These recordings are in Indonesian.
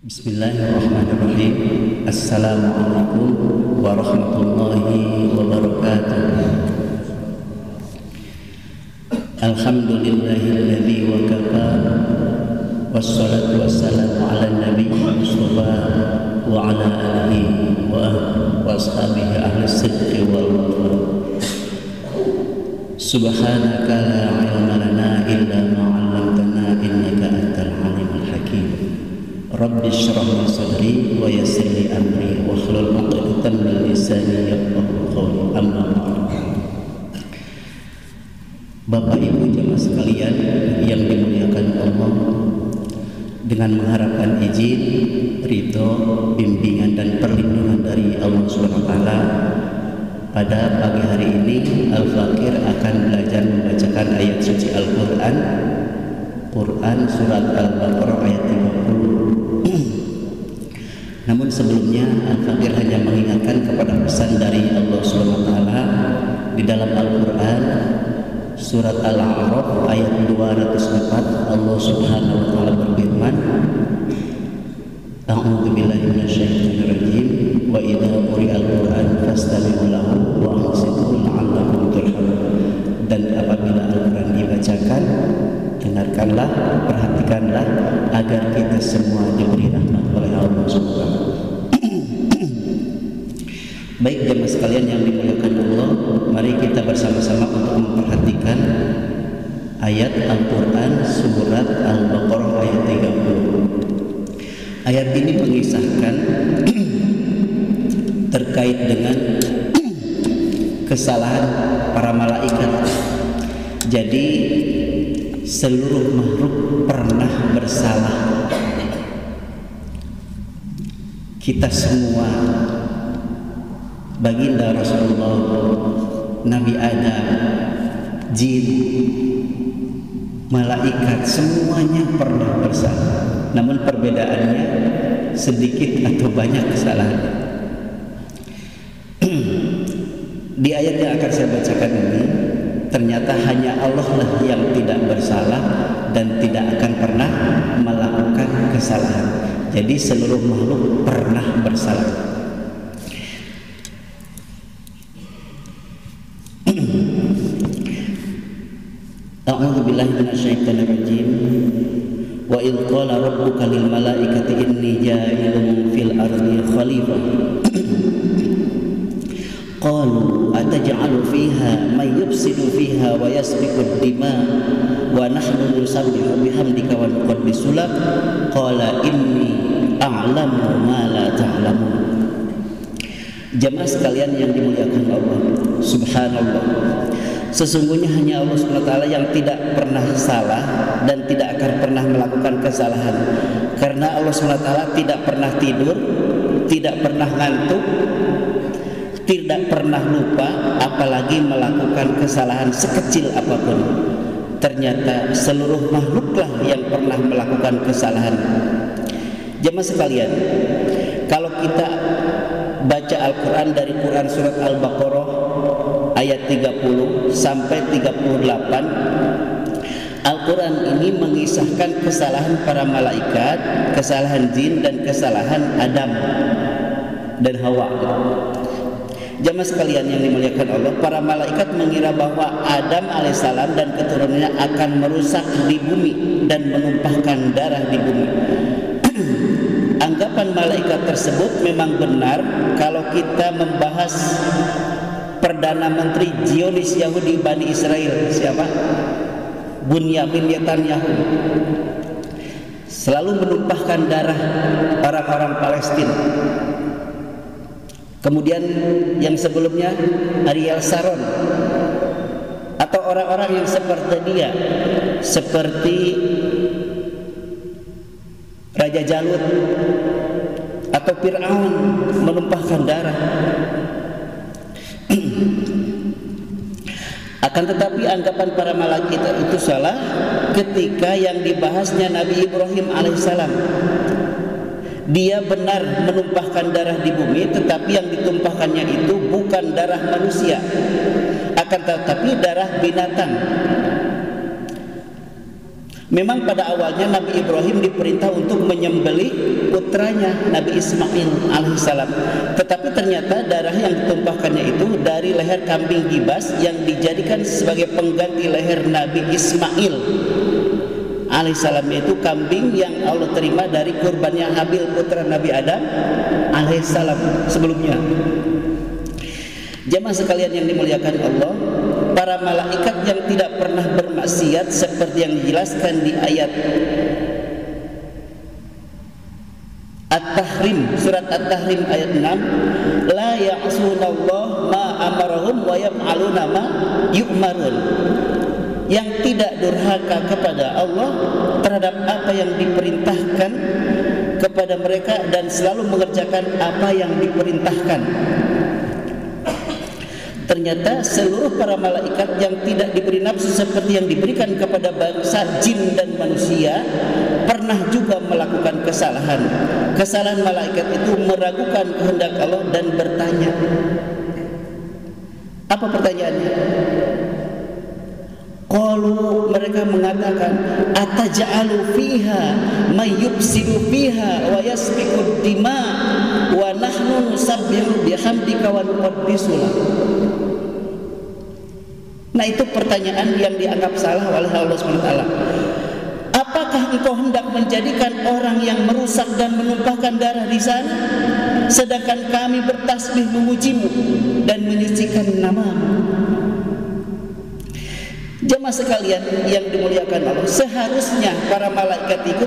Bismillahirrahmanirrahim. Assalamualaikum warahmatullahi wabarakatuh. Alhamdulillahilladzi wa kafa, wassalatu wassalamu ala nabiyyi mustafa wa ala alihi wa ashabihi ahli sidqi wal wafa. Subhanaka la ilma lana illa ma 'allamtana innaka antal alimul hakim. Rabbi shrah li sadri wa yassir li amri wa hlul 'uqdatam min lisani yafqahu qawli. Amma ba'd. Bapak Ibu jemaah sekalian yang dimuliakan Allah, dengan mengharapkan izin, ridho, bimbingan dan perlindungan dari Allah Subhanahu wa taala, pada pagi hari ini Al-Fakir akan belajar membacakan ayat suci Al-Qur'an, surat Al-Baqarah ayat 30. Namun sebelumnya Al-Fakir hanya mengingatkan kepada pesan dari Allah SWT di dalam Al-Quran surat Al-A'raf ayat 204. Allah Subhanahu wa taala berfirman, A'udzu billahi minasyaitonir rajim, wa idza quri'al Qur'an fastami'u lahu wa ansitu la'allakum turhamun. Dan apabila Al-Quran dibacakan, dengarkanlah, perhatikanlah agar kita semua diberi rahmat oleh Allah Subhanahu. Baik jemaah sekalian yang dimuliakan Allah, mari kita bersama-sama untuk memperhatikan ayat Al-Quran surat Al-Baqarah ayat 30. Ayat ini mengisahkan terkait dengan kesalahan para malaikat. Jadi seluruh makhluk pernah bersalah. Kita semua, baginda Rasulullah, Nabi Adam, jin, malaikat, semuanya pernah bersalah. Namun perbedaannya sedikit atau banyak kesalahannya. Di ayat yang akan saya bacakan ini, ternyata hanya Allah lah yang tidak bersalah dan tidak akan pernah melakukan kesalahan. Jadi seluruh makhluk pernah bersalah. A'udzu billahi minasyaitonir rajim. Wa idz qala rabbuka lil malaikati inni ja'ilun fil ardi khalifah. Qalu ataj'alu fiha may yufsidu fiha wa yasfiku ad-dima wa nahnu nusabbihu bihamdika wa nuqaddisu lak. Qala inni a'lamu ma la ta'lamun. Jemaah sekalian yang dimuliakan Allah, subhanallah, sesungguhnya hanya Allah SWT yang tidak pernah salah dan tidak akan pernah melakukan kesalahan. Karena Allah SWT tidak pernah tidur, tidak pernah ngantuk, tidak pernah lupa, apalagi melakukan kesalahan sekecil apapun. Ternyata seluruh makhluklah yang pernah melakukan kesalahan. Jemaah sekalian, kalau kita baca Al-Quran dari Quran surat Al-Baqarah ayat 30 sampai 38, Al-Quran ini mengisahkan kesalahan para malaikat, kesalahan jin, dan kesalahan Adam dan Hawa. Jamaah sekalian yang dimuliakan Allah, para malaikat mengira bahwa Adam alaihissalam dan keturunannya akan merusak di bumi dan menumpahkan darah di bumi. Anggapan malaikat tersebut memang benar kalau kita membahas Perdana Menteri Zionis Yahudi Bani Israel, siapa? Bunyamin Netanyahu, selalu menumpahkan darah orang-orang Palestina. Kemudian yang sebelumnya Ariel Sharon, atau orang-orang yang seperti dia, seperti Raja Jalut atau Fir'aun, menumpahkan darah. Akan tetapi anggapan para malaikat itu salah ketika yang dibahasnya Nabi Ibrahim alaihissalam. Dia benar menumpahkan darah di bumi, tetapi yang ditumpahkannya itu bukan darah manusia, akan tetapi darah binatang. Memang pada awalnya Nabi Ibrahim diperintah untuk menyembelih putranya Nabi Ismail alaihissalam. Tetapi ternyata darah yang ditumpahkannya itu dari leher kambing gibas yang dijadikan sebagai pengganti leher Nabi Ismail alaihissalam, yaitu kambing yang Allah terima dari kurbannya Habil putra Nabi Adam alaihissalam sebelumnya. Jemaah sekalian yang dimuliakan Allah, para malaikat yang tidak pernah bermaksiat seperti yang dijelaskan di ayat At-Tahrim, surat At-Tahrim ayat 6, la ya'sunallah ma amarahum wa yaf'aluna ma yu'marun, yang tidak durhaka kepada Allah terhadap apa yang diperintahkan kepada mereka dan selalu mengerjakan apa yang diperintahkan. Ternyata seluruh para malaikat yang tidak diberi nafsu seperti yang diberikan kepada bangsa jin dan manusia pernah juga melakukan kesalahan. Kesalahan malaikat itu meragukan kehendak Allah dan bertanya. Apa pertanyaannya? Qalu, mereka mengatakan, ataj'alu fiha may yufsidu fiha wa yasfiku dima wa nahnu nusabbihu bihamdika wa nuqaddisu lak. Nah, itu pertanyaan yang dianggap salah oleh Allah SWT. Apakah engkau hendak menjadikan orang yang merusak dan menumpahkan darah di sana, sedangkan kami bertasbih memujimu dan menyucikan namamu? Jemaah sekalian yang dimuliakan Allah, seharusnya para malaikat itu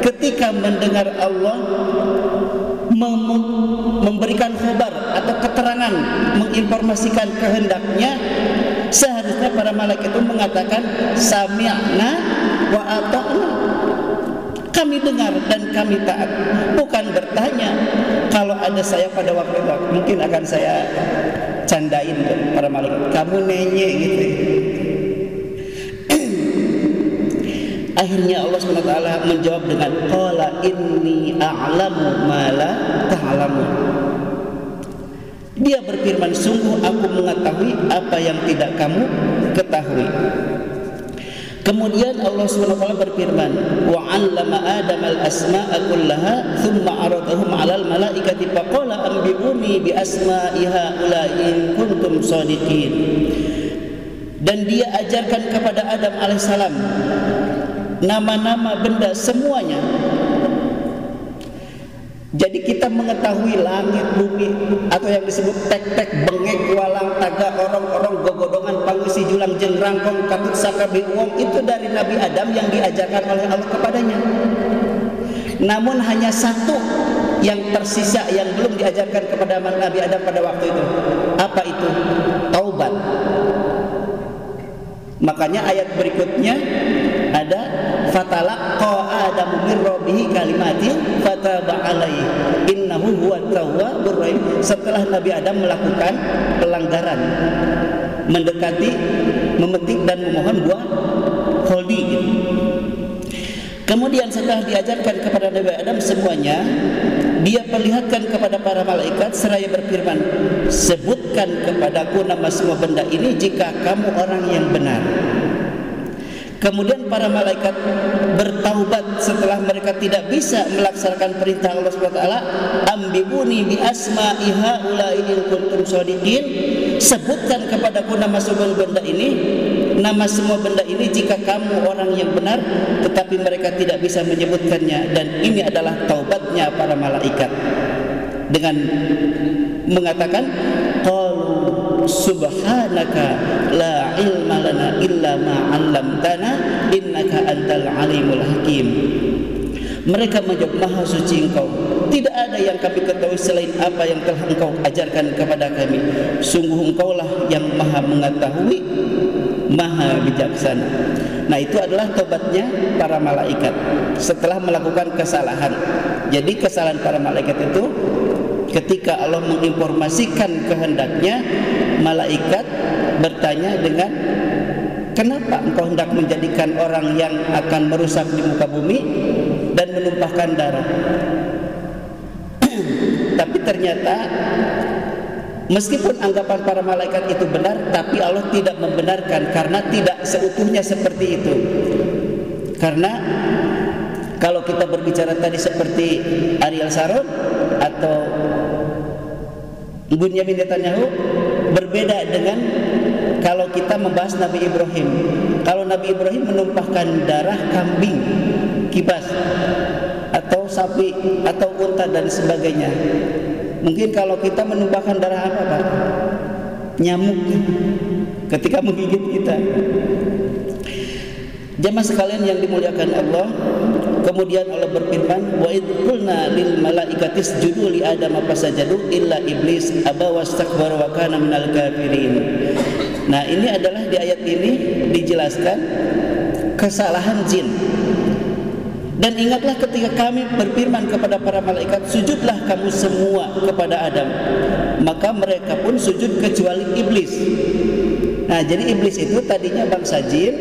ketika mendengar Allah memberikan khabar atau keterangan, menginformasikan kehendaknya, seharusnya para malaikat itu mengatakan sami'na wa ata'na, kami dengar dan kami taat. Bukan bertanya. Kalau ada saya pada waktu itu, mungkin akan saya candain para malaikat, kamu nenye gitu. Akhirnya Allah SWT menjawab dengan qala inni a'lamu ma la ta'lamun. Dia berfirman, sungguh aku mengetahui apa yang tidak kamu ketahui. Kemudian Allah SWT berfirman, wa 'allama Adam al-asma'a kullaha thumma 'aradahum 'alal malaikati faqala anbi'uni bi asma'i haula'i in kuntum shadiqin. Dan dia ajarkan kepada Adam alaihissalam nama-nama benda semuanya. Jadi kita mengetahui langit, bumi, atau yang disebut tek-tek, bengek, walang, taga, orong-orong, gogodongan, pangusi, julang, jeng, rangkong, katut, sakabi, uang, itu dari Nabi Adam yang diajarkan oleh Allah kepadanya. Namun hanya satu yang tersisa yang belum diajarkan kepada Nabi Adam pada waktu itu. Apa itu? Taubat. Makanya ayat berikutnya ada fatalaqa adamu min rabbih kalimatin fataba alaihi innahu huwat tawwabur rahim. Setelah Nabi Adam melakukan pelanggaran, mendekati, memetik dan memohon buah kholdi gitu. Kemudian setelah diajarkan kepada Nabi Adam semuanya, dia perlihatkan kepada para malaikat seraya berfirman, sebutkan kepadaku nama semua benda ini jika kamu orang yang benar. Kemudian para malaikat bertaubat setelah mereka tidak bisa melaksanakan perintah Allah SWT. Ambibuni bi asma'i haula'i in kuntum shadiqin. Sebutkan kepadaku nama semua benda ini, nama semua benda ini jika kamu orang yang benar. Tetapi mereka tidak bisa menyebutkannya. Dan ini adalah taubatnya para malaikat dengan mengatakan qalu subhanaka la ilma lana illa ma 'allamtana innaka antal alimul hakim. Mereka menjawab, maha suci engkau, tidak ada yang kami ketahui selain apa yang telah engkau ajarkan kepada kami. Sungguh engkaulah yang maha mengetahui, maha bijaksana. Nah, itu adalah tobatnya para malaikat setelah melakukan kesalahan. Jadi kesalahan para malaikat itu ketika Allah menginformasikan kehendaknya, malaikat bertanya dengan, kenapa engkau hendak menjadikan orang yang akan merusak di muka bumi dan menumpahkan darah? Tapi ternyata meskipun anggapan para malaikat itu benar, tapi Allah tidak membenarkan karena tidak seutuhnya seperti itu. Karena kalau kita berbicara tadi seperti Ariel Sharon atau Bunyamin Netanyahu, berbeda dengan kalau kita membahas Nabi Ibrahim. Kalau Nabi Ibrahim menumpahkan darah kambing kibas atau sapi atau unta dan sebagainya. Mungkin kalau kita menumpahkan darah apa, Pak? Nyamuk ketika menggigit kita. Jamaah sekalian yang dimuliakan Allah, kemudian Allah berfirman, wa idh qulna lil malaikati isjudu li adam fasajadu illa iblis aba wastakbara wa kana minal kafirin. Nah, ini adalah di ayat ini dijelaskan kesalahan jin. Dan ingatlah ketika kami berfirman kepada para malaikat, sujudlah kamu semua kepada Adam, maka mereka pun sujud kecuali iblis. Nah, jadi iblis itu tadinya bangsa jin,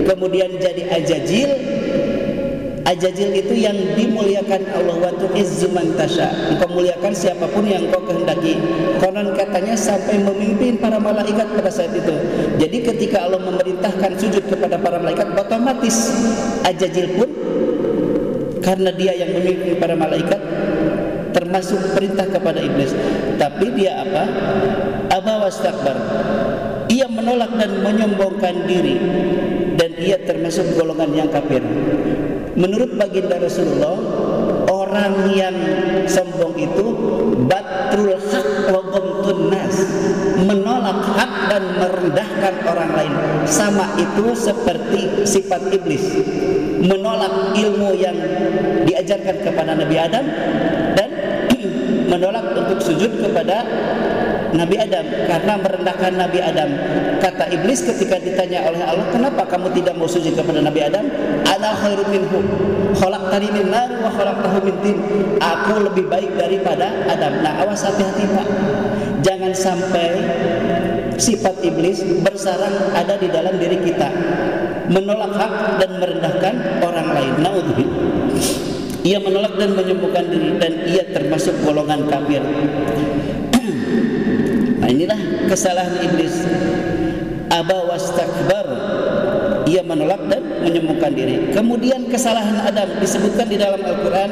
kemudian jadi ajajil. Ajajil itu yang dimuliakan Allah, wa tu'izzu man tasya. Engkau muliakan siapapun yang engkau kehendaki. Konon katanya sampai memimpin para malaikat pada saat itu. Jadi ketika Allah memerintahkan sujud kepada para malaikat, otomatis ajajil pun, karena dia yang memimpin para malaikat, termasuk perintah kepada iblis. Tapi dia apa? Aba wastakbar. Ia menolak dan menyombongkan diri, dan ia termasuk golongan yang kafir. Menurut baginda Rasulullah, orang yang sombong itu batrul haq wa ghamtun nas, menolak hak dan merendahkan orang lain. Sama itu seperti sifat iblis, menolak ilmu yang diajarkan kepada Nabi Adam dan menolak untuk sujud kepada Nabi Adam karena merendahkan Nabi Adam. Kata iblis ketika ditanya oleh Allah, kenapa kamu tidak mau sujud kepada Nabi Adam? Ana khairum minhu, khalaqtani min nar wa khalaqtahu min tin. Aku lebih baik daripada Adam. Nah, awas hati-hati, Pak. Jangan sampai sifat iblis bersarang ada di dalam diri kita, menolak hak dan merendahkan orang lain. Naudzubillah. Ia menolak dan menyombongkan diri, dan ia termasuk golongan kafir. Nah, inilah kesalahan iblis. Aba wastakbar, ia menolak dan menyombongkan diri. Kemudian kesalahan Adam disebutkan di dalam Al-Quran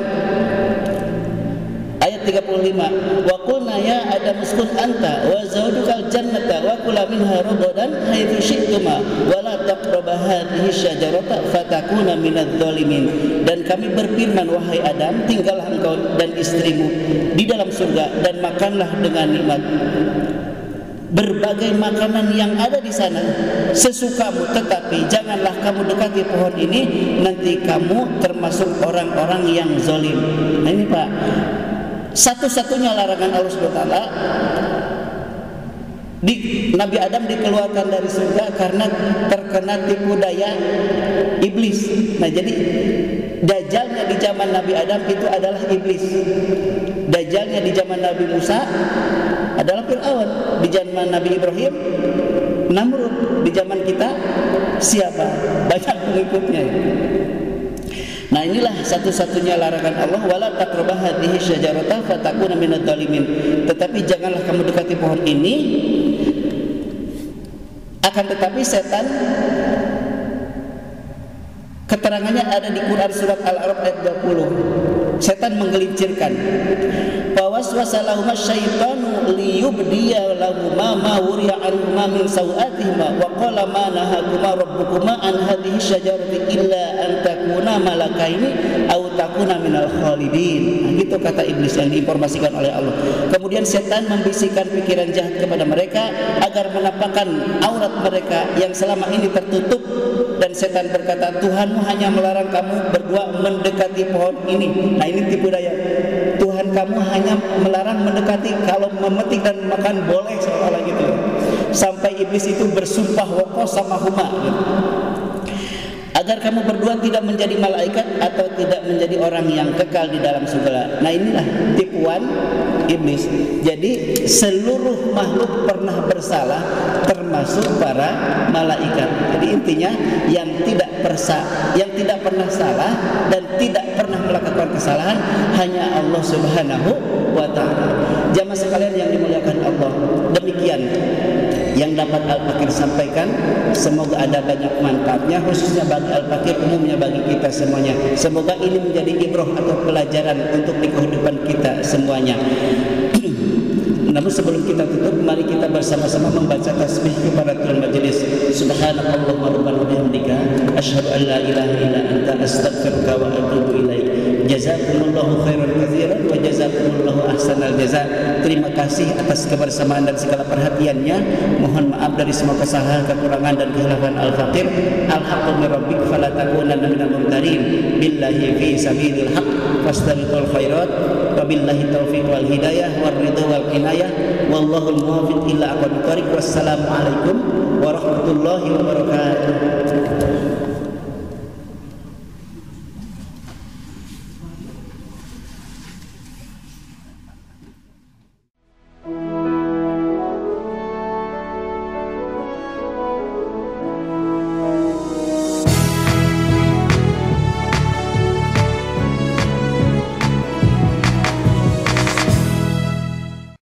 ayat 35. Wa qulna ya Adam uskun anta wa zawjukal jannata wa kula minha ragadan haitsu syi'tuma wa la taqrabu hadhihi syajarata fatakuna minadh dhalimin. Dan kami berfirman, wahai Adam, tinggallah engkau dan istrimu di dalam surga dan makanlah dengan nikmat berbagai makanan yang ada di sana sesukamu, tetapi janganlah kamu dekati pohon ini, nanti kamu termasuk orang-orang yang zalim. Nah, ini Pak, satu-satunya larangan Allah SWT, Nabi Adam dikeluarkan dari surga karena terkena tipu daya iblis. Nah, jadi dajalnya di zaman Nabi Adam itu adalah iblis. Dajalnya di zaman Nabi Musa adalah Fir'aun. Di zaman Nabi Ibrahim Namrud. Di zaman kita siapa? Banyak pengikutnya. Nah, inilah satu-satunya larangan Allah, wala taqrabu hadhihi syajarata fatakuna minadh dhalimin. Tetapi janganlah kamu dekati pohon ini. Akan tetapi setan, keterangannya ada di Quran surat Al-A'raf ayat 20. Setan menggelincirkan. Fawaswasa lahuma syaitanu liyubdiya lahuma ma wuriya anhuma min sawatihima wa qala ma nahakuma rabbukuma an hadhihi syajarati illa an takuna malakaini aw takuna minal khalidin. Nah, gitu kata iblis yang diinformasikan oleh Allah. Kemudian setan membisikkan pikiran jahat kepada mereka agar menampakkan aurat mereka yang selama ini tertutup, dan setan berkata, Tuhanmu hanya melarang kamu berdua mendekati pohon ini. Nah, ini tipu daya. Tuhan kamu hanya melarang mendekati, kalau memetik dan makan boleh, seolah-olah gitu. Sampai iblis itu bersumpah waqasamahuma gitu, agar kamu berdua tidak menjadi malaikat atau tidak menjadi orang yang kekal di dalam surga. Nah, inilah tipuan iblis. Jadi seluruh makhluk pernah bersalah, termasuk para malaikat. Jadi intinya yang tidak pernah salah dan tidak pernah melakukan kesalahan hanya Allah Subhanahu wa taala. Jamaah sekalian yang dimuliakan Allah, demikian yang dapat Al-Fakir sampaikan. Semoga ada banyak manfaatnya, khususnya bagi Al-Fakir, umumnya bagi kita semuanya. Semoga ini menjadi ibrah atau pelajaran untuk di kehidupan kita semuanya. Namun sebelum kita tutup, mari kita bersama-sama membaca tasbih kifaratul majelis. Subhanakallahumma rabbana wa bihamdika asyhadu an la ilaha illa anta astaghfiruka wa atubu ilaik. Jazakumullahu khairan katsiran wa jazakumullahu ahsanal jazaa. Terima kasih atas kebersamaan dan segala perhatiannya. Mohon maaf dari semua kesalahan, kekurangan dan kehilafan Al-Fakir. Al-haqqu min rabbik fala takunanna minal mumtarin. Billahi fi sabilil haqq fastabiqul khairat. Wabillahi taufiq wal hidayah war ridha wal inayah. Wallahul muwaffiq ila aqwamit thoriq. Wassalamu alaikum warahmatullahi wabarakatuh.